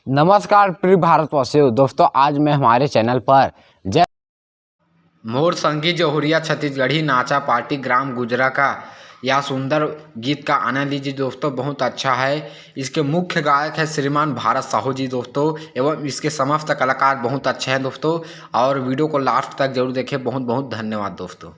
नमस्कार प्रिय भारतवासियों। दोस्तों, आज मैं हमारे चैनल पर जय मोर संगी जौहरिया छत्तीसगढ़ी नाचा पार्टी ग्राम गुजरा का यह सुंदर गीत का आनंद लीजिए। दोस्तों, बहुत अच्छा है। इसके मुख्य गायक है श्रीमान भारत साहू जी दोस्तों, एवं इसके समस्त कलाकार बहुत अच्छे हैं दोस्तों। और वीडियो को लास्ट तक जरूर देखें। बहुत बहुत धन्यवाद दोस्तों।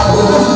Thank you.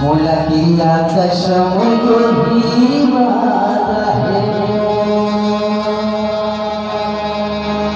मोला किया कसम को ही